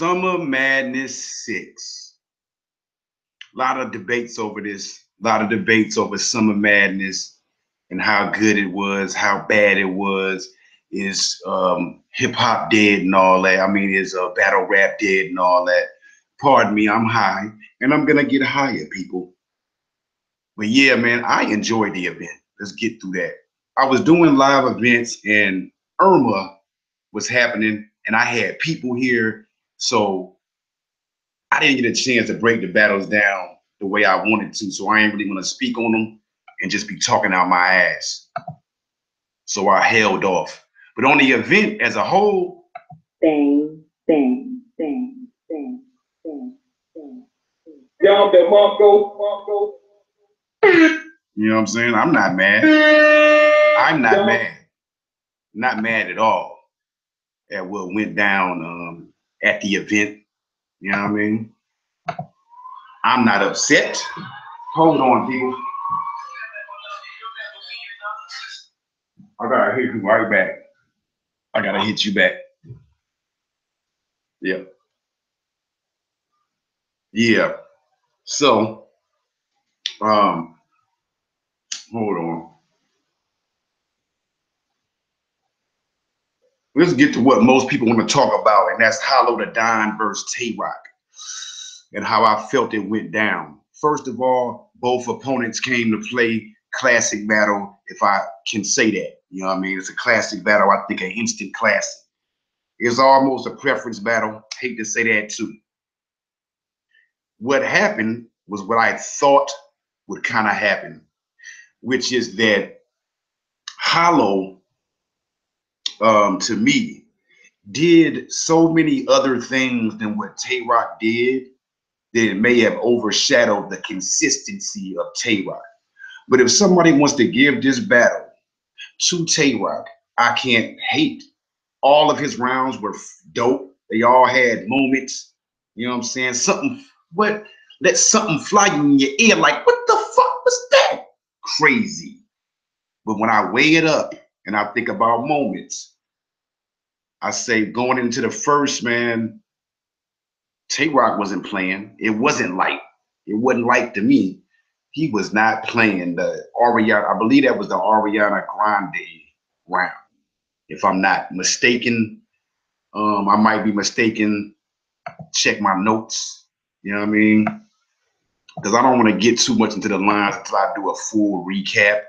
Summer Madness 6. A lot of debates over this. A lot of debates over Summer Madness and how good it was, how bad it was. Is hip hop dead and all that? I mean, is battle rap dead and all that? Pardon me, I'm high and I'm gonna get higher, people. But yeah, man, I enjoyed the event. Let's get through that. I was doing live events and Irma was happening, and I had people here, so I didn't get a chance to break the battles down the way I wanted to. So I ain't really gonna speak on them and just be talking out my ass. So I held off. But on the event as a whole, bang, bang, bang, bang, bang, bang. Down there, Marco. You know what I'm saying? I'm not mad. I'm not mad. Not mad at all at what went down at the event. You know what I mean? I'm not upset. Hold on, people. I gotta hit you right back. I gotta hit you back. Yeah. Yeah. So, hold on. Let's get to what most people want to talk about, and that's Hollow the Don versus Tay-Rock and how I felt it went down. First of all, both opponents came to play classic battle, if I can say that. You know what I mean? It's a classic battle. I think an instant classic. It's almost a preference battle. Hate to say that too. What happened was what I thought would kind of happen, which is that Hollow, to me, did so many other things than what Tay-Rock did that it may have overshadowed the consistency of Tay-Rock. But if somebody wants to give this battle to Tay-Rock, I can't hate. All of his rounds were dope. They all had moments. You know what I'm saying? Let something fly in your ear like, what the fuck was that? Crazy. But when I weigh it up and I think about moments, I say going into the first, man, Tay-Rock wasn't playing. It wasn't light. It wasn't light to me. He was not playing the Ariana. I believe that was the Ariana Grande round. If I'm not mistaken, I might be mistaken. Check my notes. You know what I mean? Because I don't want to get too much into the lines until I do a full recap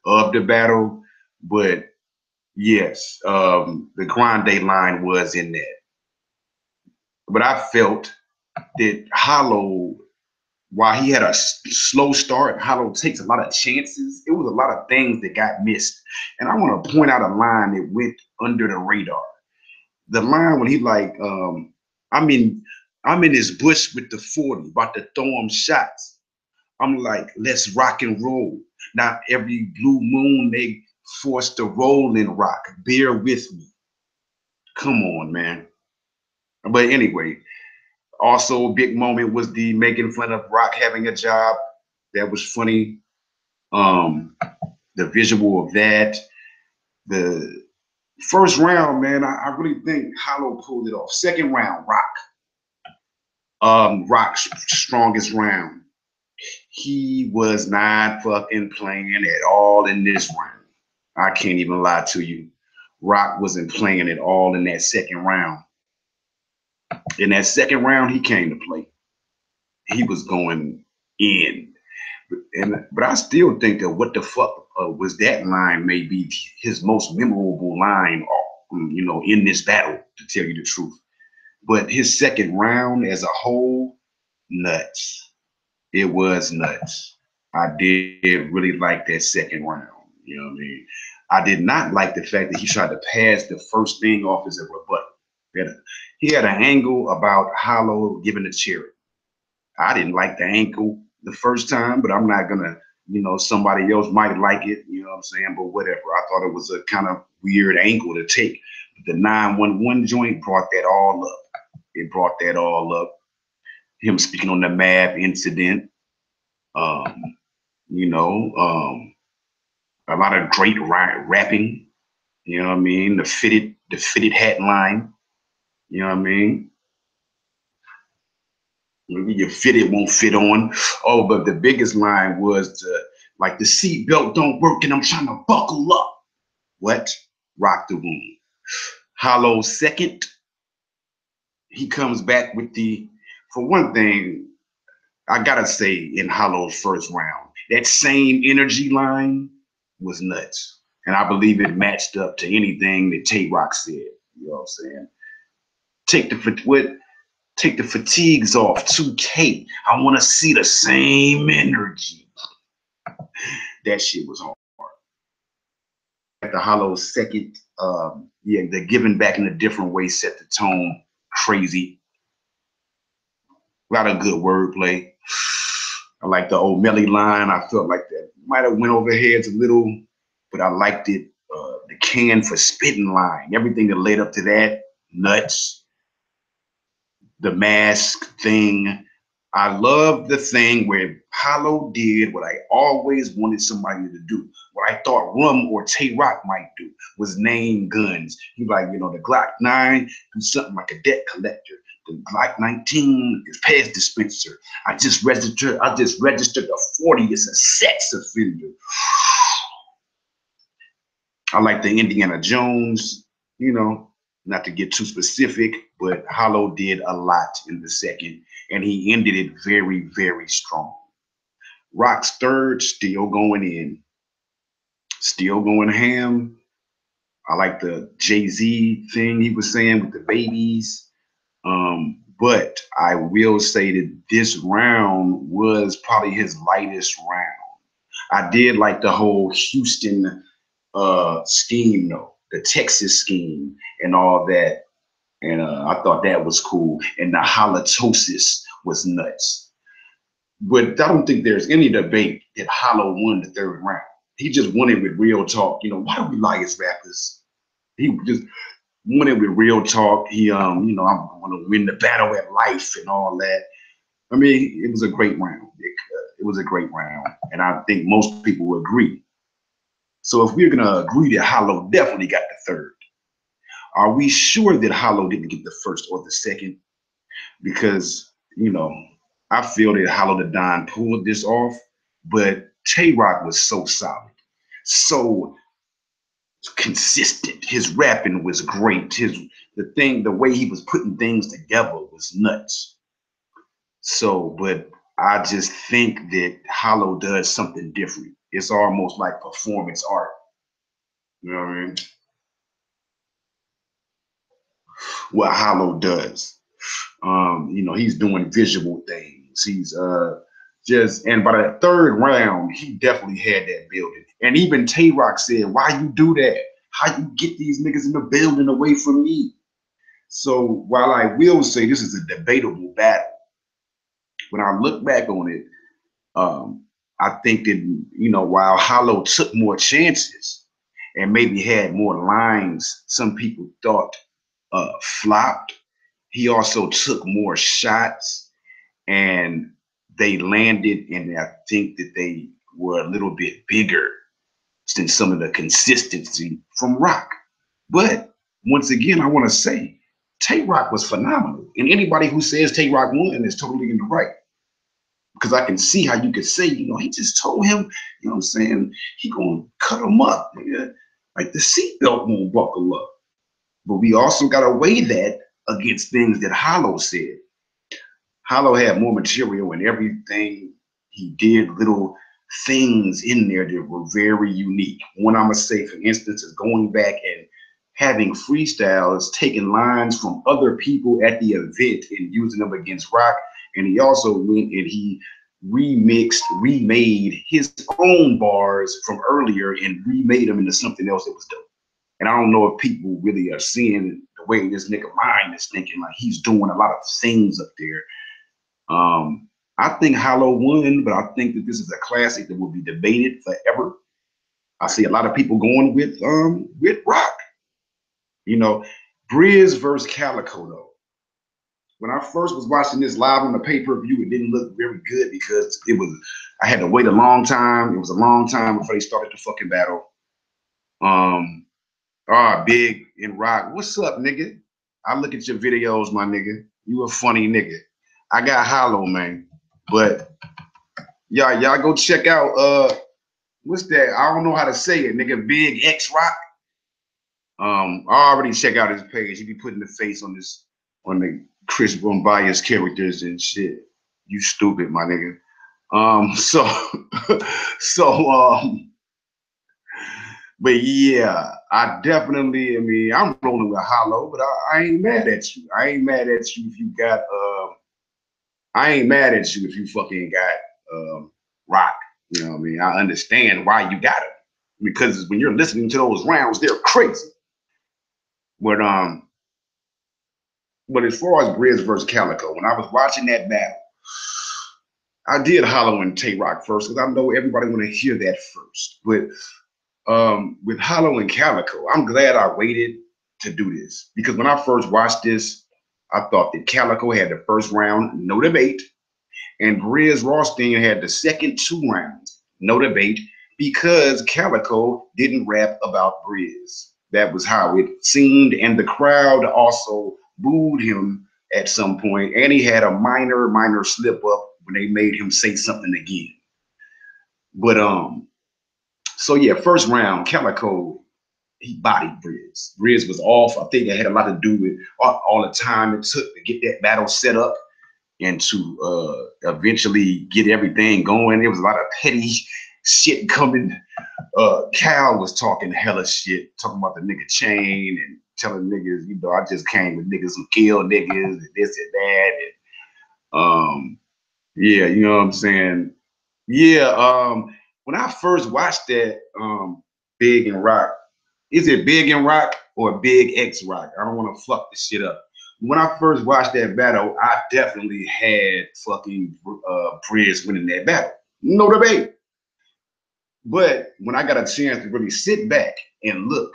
of the battle. But yes, the Grande line was in there. But I felt that Hollow, while he had a slow start, Hollow takes a lot of chances. It was a lot of things that got missed. And I want to point out a line that went under the radar. The line when he like, I'm in this bush with the 40, about to throw him shots. I'm like, let's rock and roll. Not every blue moon they forced to roll and rock. Bear with me. Come on, man. But anyway, also a big moment was the making fun of Rock having a job. That was funny. The visual of that. The first round, man, I really think Hollow pulled it off. Second round, Rock. Rock's strongest round. He was not fucking playing at all in this round. I can't even lie to you. Rock wasn't playing at all in that second round. In that second round, he came to play. He was going in. But I still think that what the fuck was that line may be his most memorable line, in this battle, to tell you the truth. But his second round as a whole, nuts. It was nuts. I did really like that second round. You know what I mean? I did not like the fact that he tried to pass the first thing off as a rebuttal. He had an angle about Hollow giving a charity. I didn't like the angle the first time, but I'm not gonna, somebody else might like it, you know what I'm saying? But whatever. I thought it was a kind of weird angle to take. But the 911 joint brought that all up. It brought that all up. Him speaking on the Mab incident. A lot of great rapping, you know what I mean? The fitted hat line, you know what I mean? Maybe you fit it, won't fit on. Oh, but the biggest line was like the seat belt don't work and I'm trying to buckle up. What? Rock the room. Hollow second. He comes back with for one thing, I gotta say in Hollow's first round, that same energy line was nuts. And I believe it matched up to anything that Tay Rock said. You know what I'm saying? Take the fatigues off, 2K. I want to see the same energy. That shit was hard. At the Hollow second, yeah, the giving back in a different way set the tone crazy. A lot of good wordplay. I like the old Melly line. I felt like that might have went over heads a little, but I liked it. The can for spitting line, everything that led up to that, nuts. The mask thing. I love the thing where Hollow did what I always wanted somebody to do. What I thought Rum or Tay Rock might do was name guns. He like, you know, the Glock 9 do something like a debt collector. The Glock 19 is pass dispenser. I just registered a 40 as a sex offender. I like the Indiana Jones, you know, not to get too specific, but Hollow did a lot in the second, and he ended it very, very strong. Rock's third, still going in, still going ham. I like the Jay-Z thing he was saying with the babies. But I will say that this round was probably his lightest round. I did like the whole Houston scheme though, the Texas scheme and all that. And I thought that was cool. And the halitosis was nuts. But I don't think there's any debate that Hollow won the third round. He just won it with real talk. You know, why do we lie as rappers? He just won it with real talk. He, you know, I'm going to win the battle at life and all that. I mean, it was a great round. It was a great round. And I think most people will agree. So if we're going to agree that Hollow definitely got the third, are we sure that Hollow didn't get the first or the second? Because, you know, I feel that Hollow the Don pulled this off, but Tay Rock was so solid, so consistent. His rapping was great. The way he was putting things together was nuts. So, but I just think that Hollow does something different. It's almost like performance art. You know what I mean? What Hollow does. You know, he's doing visual things. He's and by the third round, he definitely had that building. And even Tay Rock said, why you do that? How you get these niggas in the building away from me? So while I will say this is a debatable battle, when I look back on it, I think that, you know, while Hollow took more chances and maybe had more lines some people thought flopped, he also took more shots and they landed, and I think that they were a little bit bigger than some of the consistency from Rock. But once again, I want to say Tay Rock was phenomenal. And anybody who says Tay Rock won is totally in the right. Because I can see how you could say, you know, he just told him, you know what I'm saying, he gonna cut him up, nigga. Like the seatbelt won't buckle up. But we also gotta weigh that against things that Hollow said. Hollow had more material and everything he did, little things in there that were very unique. One I'm gonna say, for instance, is going back and having freestyles, taking lines from other people at the event and using them against Rock. And he also went and he remade his own bars from earlier and remade them into something else that was dope. And I don't know if people really are seeing the way this nigga mind is thinking, like he's doing a lot of things up there. I think Hollow won, but I think that this is a classic that will be debated forever. I see a lot of people going with Rock. You know, Brizz versus Calicoe though. When I first was watching this live on the pay-per-view, it didn't look very good because I had to wait a long time. It was a long time before they started the fucking battle. Big and Rock, what's up, nigga? I look at your videos, my nigga. You a funny nigga. I got Hollow, man. But y'all go check out what's that? I don't know how to say it, nigga. Big X Rock. I already check out his page. He be putting the face on this on the Chris Bombias characters and shit. You stupid, my nigga. So so but yeah, I definitely, I mean, I'm rolling with Hollow, but I ain't mad at you. I ain't mad at you if you got I ain't mad at you if you fucking got Rock. You know what I mean? I understand why you got it. Because when you're listening to those rounds, they're crazy. But as far as Brizz versus Calicoe, when I was watching that battle, I did Hollow and Tay Rock first because I know everybody want to hear that first. But with Hollow and Calicoe, I'm glad I waited to do this because when I first watched this, I thought that Calicoe had the first round, no debate, and Brizz Rawsteen had the second 2 rounds, no debate, because Calicoe didn't rap about Brizz. That was how it seemed, and the crowd also booed him at some point, and he had a minor slip up when they made him say something again. But so yeah, first round, Calicoe, he bodied Brizz. Brizz was off. I think it had a lot to do with all the time it took to get that battle set up and to eventually get everything going. There was a lot of petty shit coming. Cal was talking hella shit, talking about the nigga chain and telling niggas, you know, I just came with niggas who kill niggas and this and that. And yeah, you know what I'm saying? Yeah, when I first watched that Big and Rock, is it Big and Rock or Big X Rock? I don't want to fuck this shit up. When I first watched that battle, I definitely had fucking Brizz winning that battle. No debate. But when I got a chance to really sit back and look,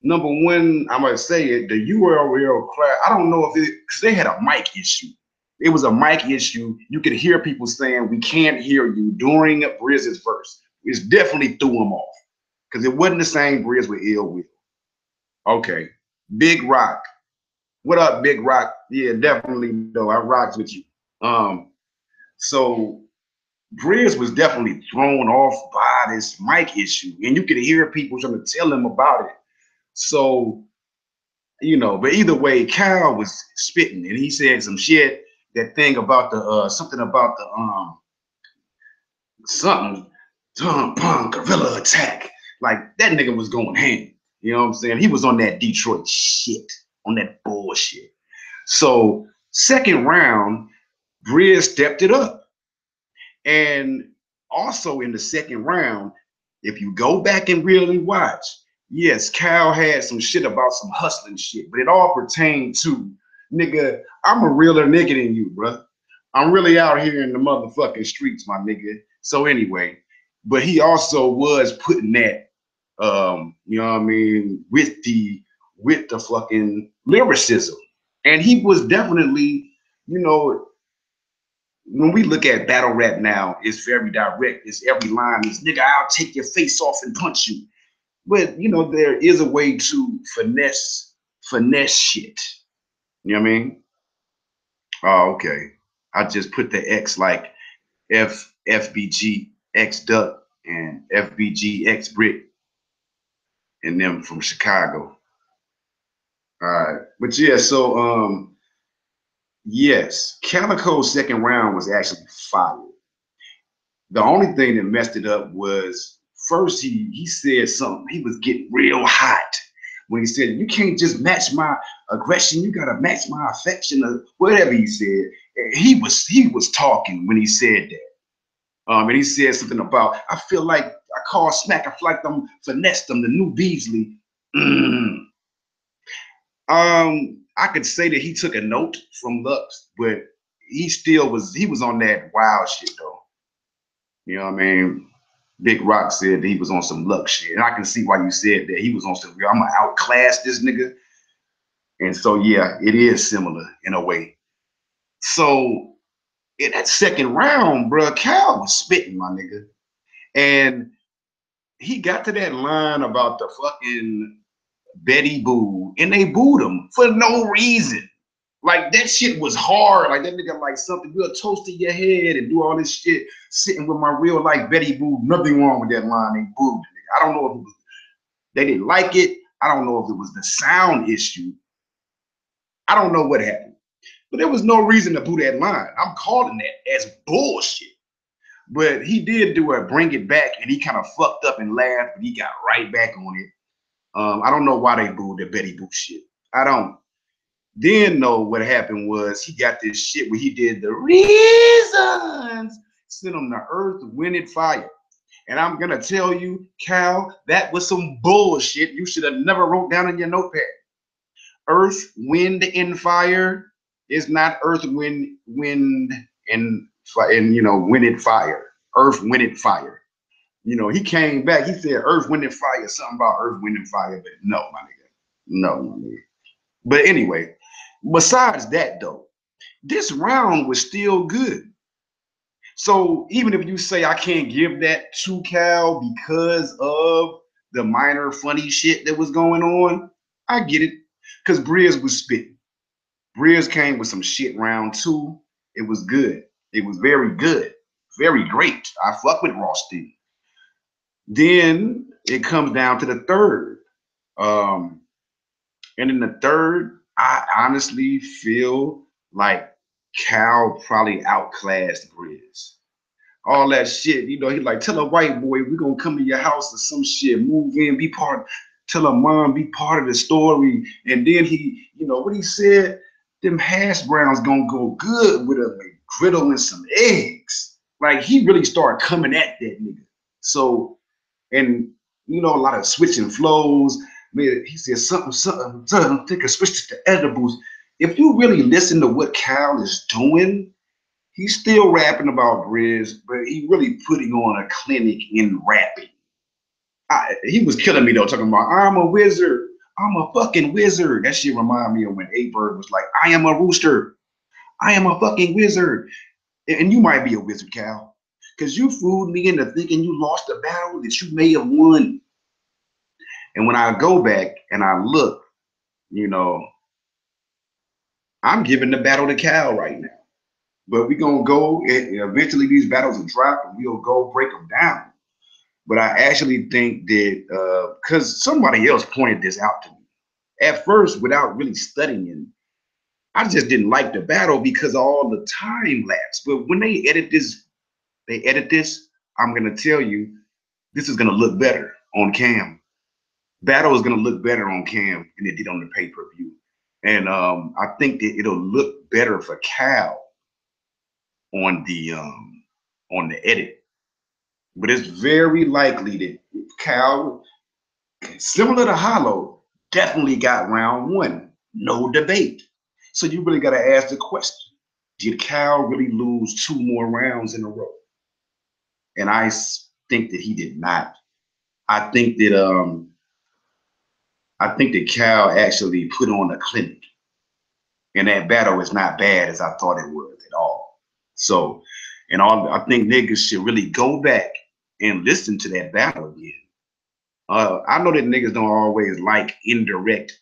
number one, I'm gonna say it, the URL class, I don't know if it, because they had a mic issue. It was a mic issue. You could hear people saying, we can't hear you during Brizz's verse. It's definitely threw them off because it wasn't the same Brizz with Ill Will. Okay. Big Rock. What up, Big Rock? Yeah, definitely, though. I rocks with you. So Brizz was definitely thrown off by this mic issue, and you could hear people trying to tell him about it. So, you know, but either way, Cal was spitting, and he said some shit. That thing about the something about the something gorilla attack. Like that nigga was going ham. You know what I'm saying? He was on that Detroit shit, on that bullshit. So second round, Brizz stepped it up. And also in the second round, if you go back and really watch, yes, Cal had some shit about some hustling shit, but it all pertained to, nigga, I'm a realer nigga than you, bro. I'm really out here in the motherfucking streets, my nigga. So anyway, but he also was putting that, you know what I mean, with the fucking lyricism. And he was definitely, you know, when we look at battle rap now, it's very direct. It's every line is, nigga, I'll take your face off and punch you. But you know, there is a way to finesse shit. You know what I mean? Oh, okay. I just put the X like FBG X Duck and FBG X Brick and them from Chicago. All right. But yeah, so yes, Calicoe's second round was actually fire. The only thing that messed it up was first he said something. He was getting real hot when he said, "You can't just match my aggression. You gotta match my affection," or whatever he said. He was talking when he said that. And he said something about, "I feel like I call smack. I feel like them finessed them, the new Beasley." Mm. I could say that he took a note from Lux, but he was on that wild shit though. You know what I mean? Big Rock said that he was on some luck shit. And I can see why you said that. He was on some, I'm gonna outclass this nigga. And so yeah, it is similar in a way. So in that second round, bro, Cal was spitting, my nigga. And he got to that line about the fucking Betty Boo, and they booed him for no reason. Like that shit was hard. Like that nigga like something real toast to your head and do all this shit. Sitting with my real like Betty Boo. Nothing wrong with that line. They booed the nigga. I don't know if it was, they didn't like it. I don't know if it was the sound issue. I don't know what happened. But there was no reason to boo that line. I'm calling that as bullshit. But he did do a bring it back, and he kind of fucked up and laughed, but he got right back on it. I don't know why they booed the Betty Boo shit. I don't. Then know what happened was he got this shit where he did the reasons, sent him to earth, wind, and fire. And I'm gonna tell you, Cal, that was some bullshit you should have never wrote down in your notepad. Earth, wind, and fire is not earth, wind, and you know, wind and fire. Earth, wind, and fire. You know, he came back. He said earth, wind, and fire. Something about earth, wind, and fire. But no, my nigga. No, my nigga. But anyway, besides that though, this round was still good. So even if you say I can't give that to Cal because of the minor funny shit that was going on, I get it. Because Brizz was spitting. Brizz came with some shit round two. It was good. It was very good. Very great. I fuck with Rosty. Then it comes down to the third. And in the third, I honestly feel like Cal probably outclassed Brizz. All that shit, you know, he like, tell a white boy we're gonna come to your house or some shit, move in, be part, tell her mom, be part of the story. And then he, you know, what he said, them hash browns gonna go good with a griddle and some eggs. Like he really started coming at that nigga. So, and you know, a lot of switching flows. Man, he said something, take a switch to edibles. If you really listen to what Cal is doing, he's still rapping about Brizz, but he really putting on a clinic in rapping. He was killing me though, talking about I'm a wizard, I'm a fucking wizard. That shit remind me of when A-Bird was like, I am a rooster, I am a fucking wizard. And you might be a wizard, Cal, because you fooled me into thinking you lost a battle that you may have won. And when I go back and I look, you know, I'm giving the battle to Cal right now. But we're going to go, and eventually these battles will drop, and we'll go break them down. But I actually think that, because somebody else pointed this out to me. At first, without really studying, I just didn't like the battle because of all the time lapse. But when they edit this, I'm going to tell you, this is going to look better on cam. Battle is going to look better on cam than it did on the pay-per-view. And I think that it'll look better for Cal on the edit. But it's very likely that Cal, similar to Hollow, definitely got round one. No debate. So you really got to ask the question, did Cal really lose 2 more rounds in a row? And I think that he did not. I think that Cal actually put on a clinic. And that battle is not bad as I thought it was at all. So, and I think niggas should really go back and listen to that battle again. I know that niggas don't always like indirect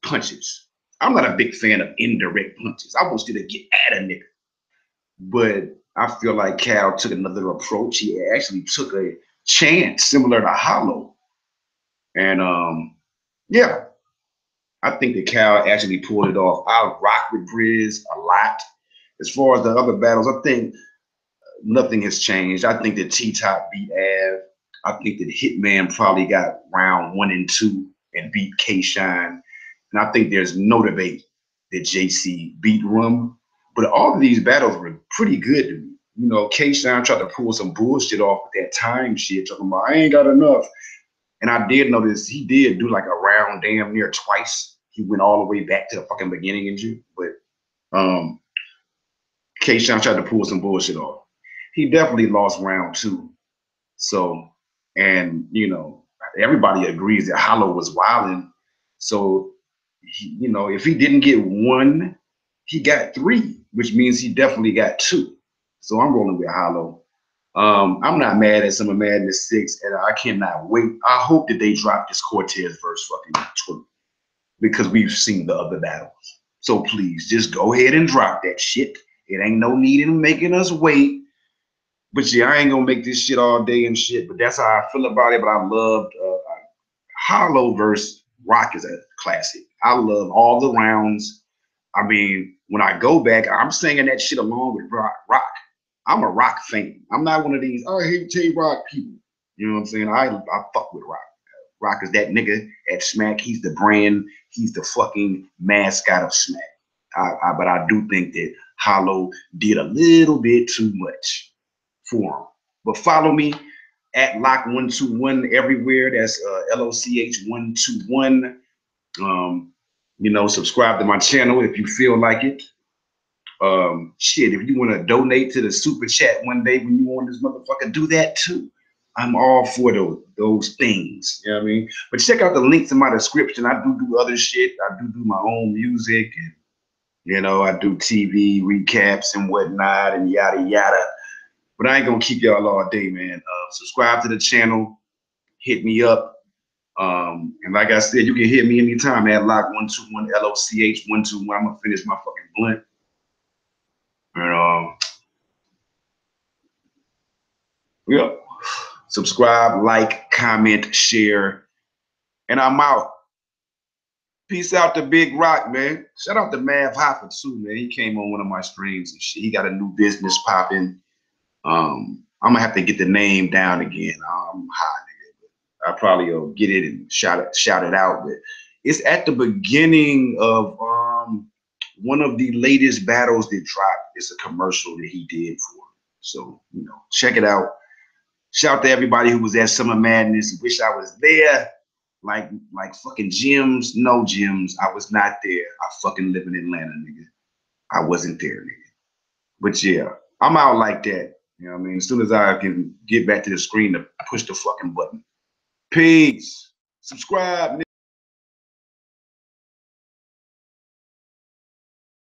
punches. I'm not a big fan of indirect punches. I want you to get at a nigga. But I feel like Cal took another approach. He actually took a chance similar to Hollow. And yeah, I think that Cal actually pulled it off. I rock with Brizz a lot. As far as the other battles, I think nothing has changed. I think that T-Top beat Av. I think that Hitman probably got round 1 and 2 and beat K-Shine. And I think there's no debate that JC beat Rum. But all of these battles were pretty good to me. You know, K-Shine tried to pull some bullshit off with that time shit, talking about, I ain't got enough. And I did notice he did do like a round damn near twice. He went all the way back to the fucking beginning and shit. But K-Shine tried to pull some bullshit off. He definitely lost round 2. So, and you know, everybody agrees that Hollow was wilding. So, you know, if he didn't get 1, he got 3, which means he definitely got 2. So I'm rolling with Hollow. I'm not mad at Summer Madness 6, and I cannot wait. I hope that they drop this Cortez verse fucking 2 because we've seen the other battles. So please just go ahead and drop that shit. It ain't no need in making us wait. But yeah, I ain't gonna make this shit all day and shit. But that's how I feel about it. But I loved Hollow versus Rock is a classic. I love all the rounds. I mean, when I go back, I'm singing that shit along with Rock. I'm a Rock fan. I'm not one of these, oh, I hate J-Rock people. You know what I'm saying? I fuck with Rock. Rock is that nigga at Smack. He's the brand. He's the fucking mascot of Smack. But I do think that Hollow did a little bit too much for him. But follow me at Loch121 everywhere. That's LOCH121. You know, subscribe to my channel if you feel like it. Shit, if you want to donate to the super chat one day when you want this motherfucker, do that too. I'm all for those things. You know what I mean? But check out the links in my description. I do other shit. I do my own music, and you know, I do TV recaps and whatnot and yada yada. But I ain't gonna keep y'all all day, man. Subscribe to the channel. Hit me up. And like I said, you can hit me anytime at Loch121 LOCH121. I'm gonna finish my fucking blunt. And yeah. Subscribe, like, comment, share, and I'm out. Peace out to Big Rock, man. Shout out to Mav Hoffa too, man. He came on one of my streams and shit. He got a new business popping. I'm gonna have to get the name down again. I'm hot, nigga. I probably will get it and shout it out. But it's at the beginning of one of the latest battles that dropped. It's a commercial that he did for him. So, you know, check it out. Shout out to everybody who was at Summer Madness. Wish I was there. Like fucking gyms. No gyms. I was not there. I fucking live in Atlanta, nigga. I wasn't there, nigga. But yeah, I'm out like that. You know what I mean? As soon as I can get back to the screen to push the fucking button. Peace. Subscribe, nigga.